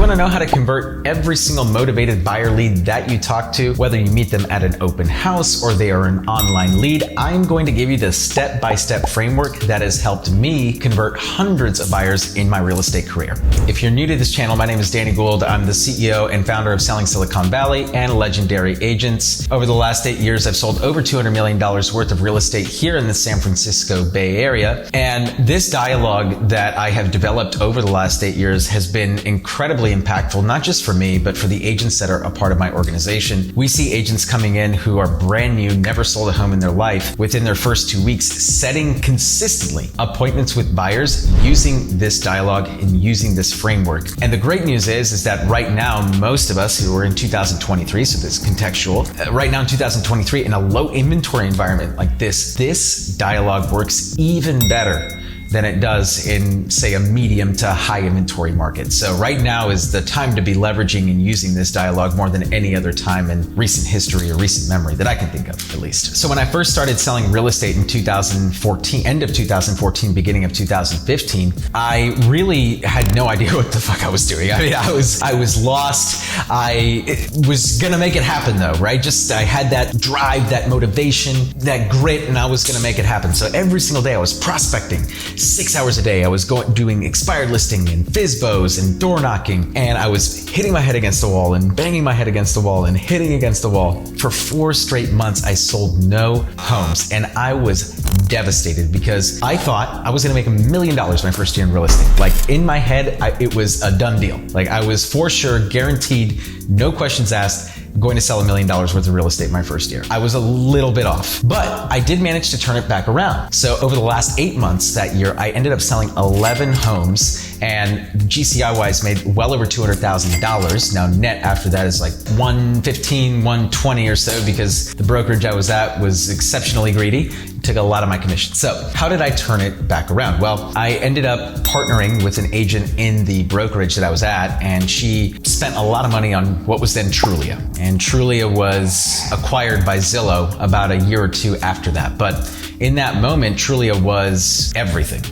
want to know how to convert every single motivated buyer lead that you talk to, whether you meet them at an open house or they are an online lead, I'm going to give you the step-by-step framework that has helped me convert hundreds of buyers in my real estate career. If you're new to this channel, my name is Danny Gould. I'm the CEO and founder of Selling Silicon Valley and Legendary Agents. Over the last 8 years, I've sold over $200 million worth of real estate here in the San Francisco Bay Area. And this dialogue that I have developed over the last 8 years has been incredibly impactful, not just for me, but for the agents that are a part of my organization. We see agents coming in who are brand new, never sold a home in their life, within their first 2 weeks, setting consistently appointments with buyers using this dialogue and using this framework. And the great news is that right now, most of us who are in 2023, so this is contextual, right now in 2023, in a low inventory environment like this dialogue works even better than it does in, say, a medium to high inventory market. So right now is the time to be leveraging and using this dialogue more than any other time in recent history or recent memory that I can think of, at least. So when I first started selling real estate in 2014, end of 2014, beginning of 2015, I really had no idea what the fuck I was doing. I mean, I was lost. I was gonna make it happen though, right? I had that drive, that motivation, that grit, and I was gonna make it happen. So every single day I was prospecting. 6 hours a day, I was doing expired listing and FSBOs and door knocking, and I was hitting my head against the wall and banging my head against the wall and hitting against the wall. For 4 straight months, I sold no homes, and I was devastated because I thought I was gonna make $1 million my first year in real estate. Like in my head, it was a done deal. Like I was for sure, guaranteed, no questions asked, going to sell $1 million worth of real estate my first year. I was a little bit off, but I did manage to turn it back around. So over the last 8 months that year, I ended up selling 11 homes, and GCI wise made well over $200,000. Now net after that is like 115, 120 or so, because the brokerage I was at was exceptionally greedy. Took a lot of my commission. So how did I turn it back around? Well, I ended up partnering with an agent in the brokerage that I was at, and she spent a lot of money on what was then Trulia. And Trulia was acquired by Zillow about a year or two after that. But in that moment, Trulia was everything.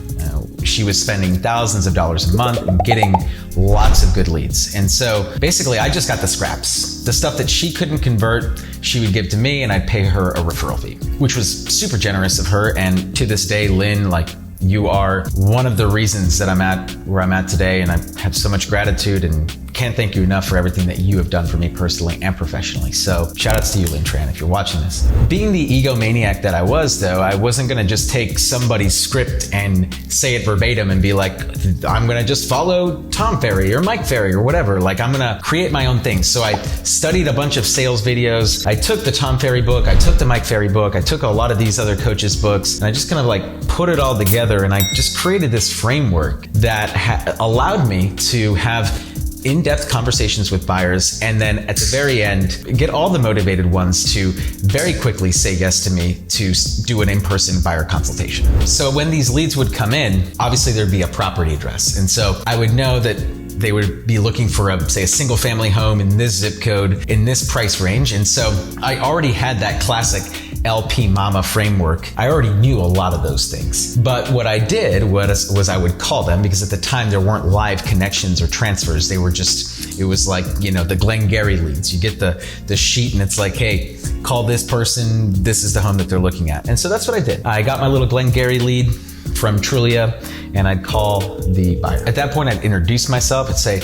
She was spending thousands of dollars a month and getting lots of good leads. And so basically I just got the scraps. The stuff that she couldn't convert, she would give to me and I'd pay her a referral fee, which was super generous of her. And to this day, Lynn, you are one of the reasons that I'm at where I'm at today. And I have so much gratitude and can't thank you enough for everything that you have done for me personally and professionally. So shout outs to you, Lynn Tran, if you're watching this. Being the egomaniac that I was though, I wasn't gonna just take somebody's script and say it verbatim and be like, I'm gonna just follow Tom Ferry or Mike Ferry or whatever. Like I'm gonna create my own thing. So I studied a bunch of sales videos. I took the Tom Ferry book, I took the Mike Ferry book, I took a lot of these other coaches' books, and I just kind of put it all together, and I just created this framework that allowed me to have in-depth conversations with buyers, and then at the very end, get all the motivated ones to very quickly say yes to me to do an in-person buyer consultation. So when these leads would come in, obviously there'd be a property address. And so I would know that they would be looking for say a single family home in this zip code, in this price range. And so I already had that classic LP Mama framework. I already knew a lot of those things. But what I did was I would call them, because at the time there weren't live connections or transfers. They were just, it was like, the Glengarry leads. You get the sheet and it's like, hey, call this person, this is the home that they're looking at. And so that's what I did. I got my little Glengarry lead from Trulia and I'd call the buyer. At that point, I'd introduce myself. I'd say,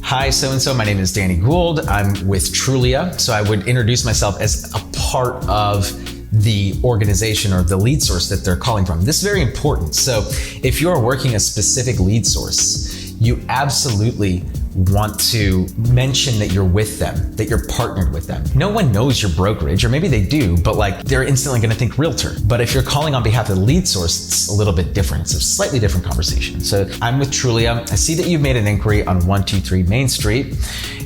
hi, so-and-so, my name is Danny Gould. I'm with Trulia. So I would introduce myself as a part of the organization or the lead source that they're calling from. This is very important. So if you're working a specific lead source, you absolutely want to mention that you're with them, that you're partnered with them. No one knows your brokerage, or maybe they do, but they're instantly going to think realtor. But if you're calling on behalf of the lead source, it's a little bit different. It's a slightly different conversation. So I'm with Trulia. I see that you've made an inquiry on 123 Main Street.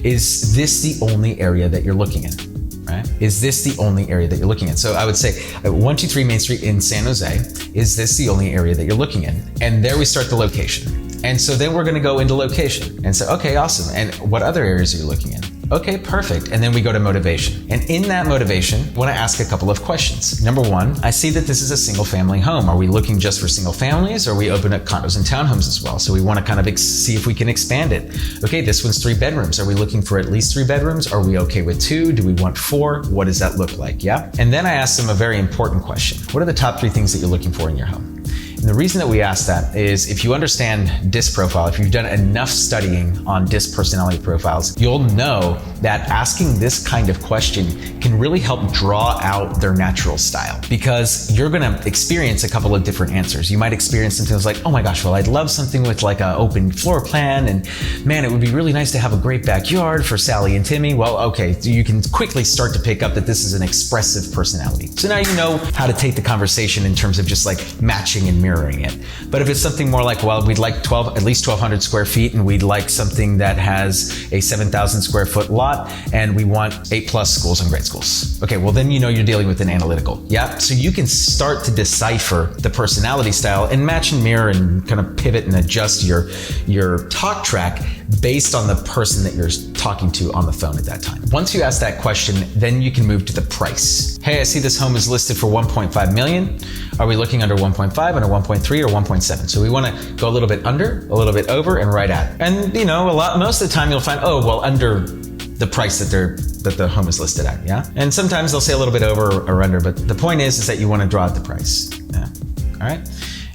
Is this the only area that you're looking at? Right? Is this the only area that you're looking at? So I would say 123 Main Street in San Jose, is this the only area that you're looking in? And there we start the location. And so then we're going to go into location and say, okay, awesome. And what other areas are you looking in? Okay, perfect. And then we go to motivation. And in that motivation, I want to ask a couple of questions. Number one, I see that this is a single family home. Are we looking just for single families, or are we open at condos and townhomes as well? So we want to kind of see if we can expand it. Okay, this one's 3 bedrooms. Are we looking for at least 3 bedrooms? Are we okay with 2? Do we want 4? What does that look like? Yeah. And then I ask them a very important question. What are the top 3 things that you're looking for in your home? And the reason that we ask that is if you understand DISC profile, if you've done enough studying on DISC personality profiles, you'll know that asking this kind of question can really help draw out their natural style, because you're going to experience a couple of different answers. You might experience something that's like, oh my gosh, well, I'd love something with like an open floor plan, and man, it would be really nice to have a great backyard for Sally and Timmy. Well, okay, so you can quickly start to pick up that this is an expressive personality. So now you know how to take the conversation in terms of just like matching and mirroring it. But if it's something more like, well, we'd like at least 1,200 square feet, and we'd like something that has a 7,000 square foot lot, and we want 8+ schools and grade schools. Okay, well then you know you're dealing with an analytical. Yeah, so you can start to decipher the personality style and match and mirror and kind of pivot and adjust your talk track based on the person that you're talking to on the phone at that time. Once you ask that question, then you can move to the price. Hey, I see this home is listed for 1.5 million. Are we looking under 1.5, under 1.3, or 1.7? So we want to go a little bit under, a little bit over, and right at. And you know, most of the time you'll find, oh, well, under the price that the home is listed at, yeah? And sometimes they'll say a little bit over or under, but the point is that you want to draw out the price, yeah? All right?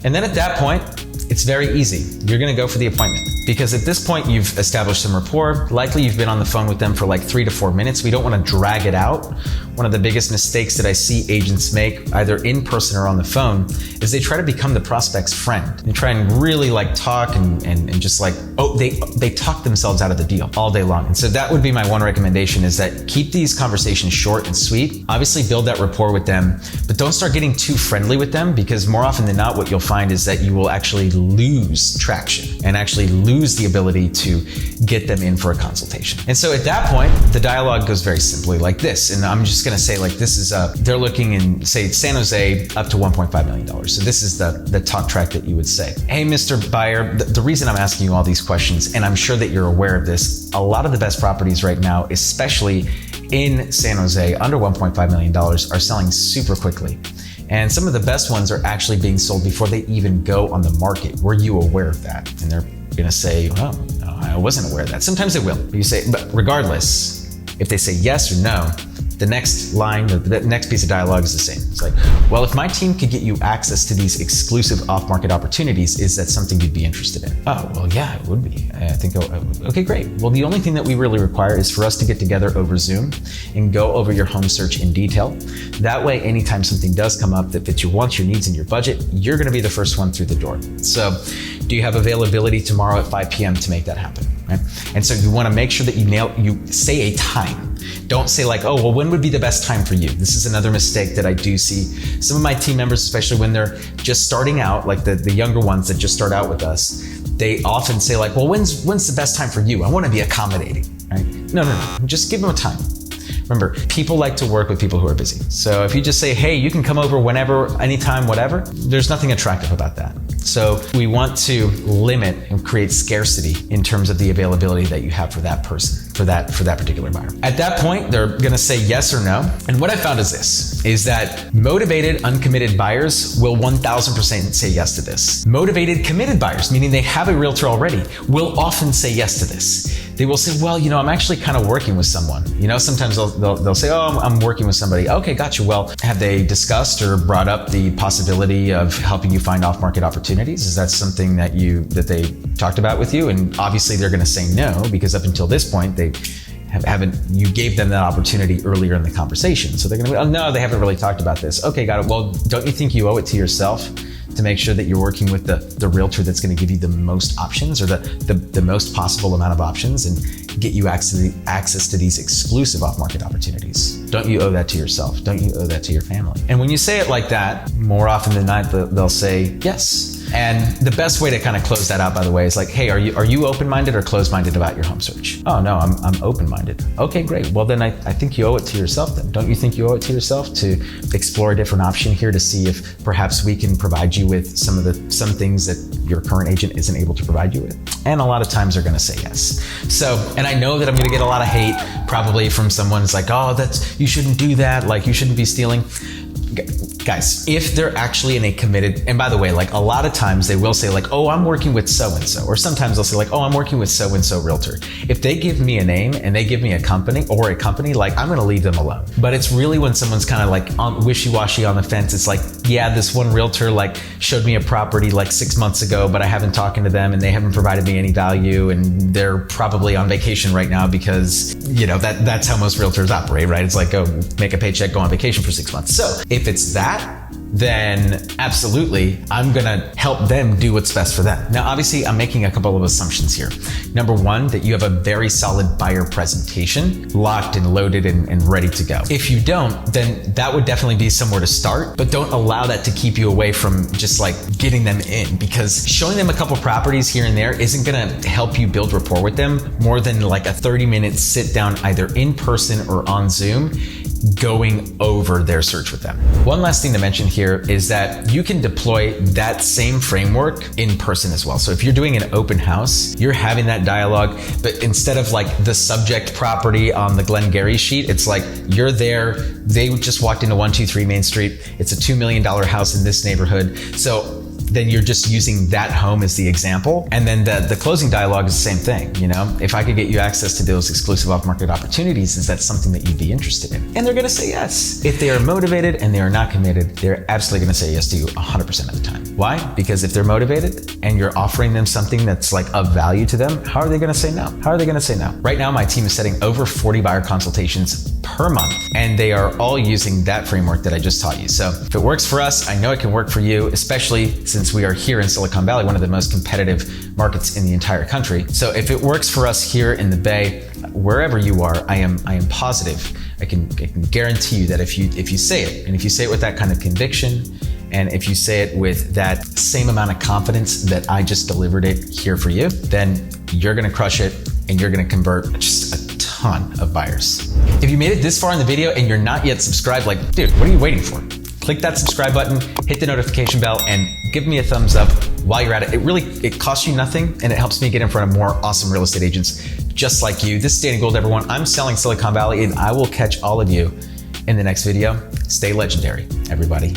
And then at that point, it's very easy. You're going to go for the appointment, because at this point you've established some rapport. Likely you've been on the phone with them for like 3 to 4 minutes. We don't want to drag it out. One of the biggest mistakes that I see agents make, either in person or on the phone, is they try to become the prospect's friend. They try and really like talk and just like, oh, they talk themselves out of the deal all day long. And so that would be my one recommendation, is that keep these conversations short and sweet. Obviously build that rapport with them, but don't start getting too friendly with them, because more often than not, what you'll find is that you will actually lose traction and actually lose the ability to get them in for a consultation. And so at that point, the dialogue goes very simply like this. And I'm just gonna say, like, this is they're looking in, say, San Jose up to $1.5 million. So this is the talk track that you would say. Hey, Mr. Buyer, the reason I'm asking you all these questions, and I'm sure that you're aware of this, a lot of the best properties right now, especially in San Jose, under $1.5 million, are selling super quickly. And some of the best ones are actually being sold before they even go on the market. Were you aware of that? And they're gonna say, well, no, I wasn't aware of that. Sometimes they will. But you say, but regardless, if they say yes or no, the next line, the next piece of dialogue is the same. It's like, well, if my team could get you access to these exclusive off-market opportunities, is that something you'd be interested in? Oh, well, yeah, it would be. I think, okay, great. Well, the only thing that we really require is for us to get together over Zoom and go over your home search in detail. That way, anytime something does come up that fits your wants, your needs, and your budget, you're gonna be the first one through the door. So, do you have availability tomorrow at 5 p.m. to make that happen? Right? And so you wanna make sure that you say a time. Don't say like, oh, well, when would be the best time for you? This is another mistake that I do see. Some of my team members, especially when they're just starting out, like the younger ones that just start out with us, they often say like, well, when's the best time for you? I want to be accommodating, right? No. Just give them a time. Remember, people like to work with people who are busy. So if you just say, hey, you can come over whenever, anytime, whatever, there's nothing attractive about that. So we want to limit and create scarcity in terms of the availability that you have for that person, for that particular buyer. At that point, they're gonna say yes or no. And what I found is this, is that motivated, uncommitted buyers will 1000% say yes to this. Motivated, committed buyers, meaning they have a realtor already, will often say yes to this. They will say, well, I'm actually kind of working with someone. Sometimes they'll say, oh, I'm working with somebody. Okay, gotcha. Well, have they discussed or brought up the possibility of helping you find off-market opportunities? Is that something that they talked about with you? And obviously they're going to say no, because up until this point, you gave them that opportunity earlier in the conversation. So they're going to be, oh no, they haven't really talked about this. Okay, got it. Well, don't you think you owe it to yourself to make sure that you're working with the realtor that's going to give you the most options, or the most possible amount of options, and get you access to these exclusive off-market opportunities? Don't you owe that to yourself? Don't you owe that to your family? And when you say it like that, more often than not, they'll say yes. And the best way to kind of close that out, by the way, is like, hey, are you open-minded or closed-minded about your home search? Oh no, I'm open-minded. Okay, great. Well then I think you owe it to yourself then. Don't you think you owe it to yourself to explore a different option here to see if perhaps we can provide you with some things that your current agent isn't able to provide you with? And a lot of times they're gonna say yes. So, and I know that I'm gonna get a lot of hate, probably from someone who's like, oh, you shouldn't do that. Like, you shouldn't be stealing. Guys, if they're actually in a committed, and by the way, like a lot of times they will say like, oh, I'm working with so-and-so, or sometimes they'll say like, oh, I'm working with so-and-so realtor. If they give me a name and they give me a company, like I'm gonna leave them alone. But it's really when someone's kind of like on wishy-washy on the fence, it's like, yeah, this one realtor like showed me a property like 6 months ago, but I haven't talked to them and they haven't provided me any value, and they're probably on vacation right now because, you know, that's how most realtors operate, right? It's like, go make a paycheck, go on vacation for 6 months. So if it's that, then absolutely, I'm gonna help them do what's best for them. Now, obviously, I'm making a couple of assumptions here. Number one, that you have a very solid buyer presentation, locked and loaded and ready to go. If you don't, then that would definitely be somewhere to start, but don't allow that to keep you away from just like getting them in, because showing them a couple properties here and there isn't gonna help you build rapport with them more than like a 30-minute sit down, either in person or on Zoom, going over their search with them. One last thing to mention here is that you can deploy that same framework in person as well. So if you're doing an open house, you're having that dialogue, but instead of like the subject property on the Glengarry sheet, it's like you're there, they just walked into 123 Main Street, it's a $2 million house in this neighborhood. So then you're just using that home as the example. And then the closing dialogue is the same thing. You know, if I could get you access to those exclusive off-market opportunities, is that something that you'd be interested in? And they're gonna say yes. If they are motivated and they are not committed, they're absolutely gonna say yes to you 100% of the time. Why? Because if they're motivated and you're offering them something that's like of value to them, how are they gonna say no? How are they gonna say no? Right now, my team is setting over 40 buyer consultations per month, and they are all using that framework that I just taught you. So if it works for us, I know it can work for you, especially since we are here in Silicon Valley, one of the most competitive markets in the entire country. So if it works for us here in the Bay, wherever you are, I am positive. I can guarantee you that if you say it, and if you say it with that kind of conviction, and if you say it with that same amount of confidence that I just delivered it here for you, then you're gonna crush it and you're gonna convert just a ton of buyers. If you made it this far in the video and you're not yet subscribed, like, dude, what are you waiting for? Click that subscribe button, hit the notification bell, and give me a thumbs up while you're at it. It costs you nothing, and it helps me get in front of more awesome real estate agents just like you. This is Danny Gould, everyone. I'm selling Silicon Valley, and I will catch all of you in the next video. Stay legendary, everybody.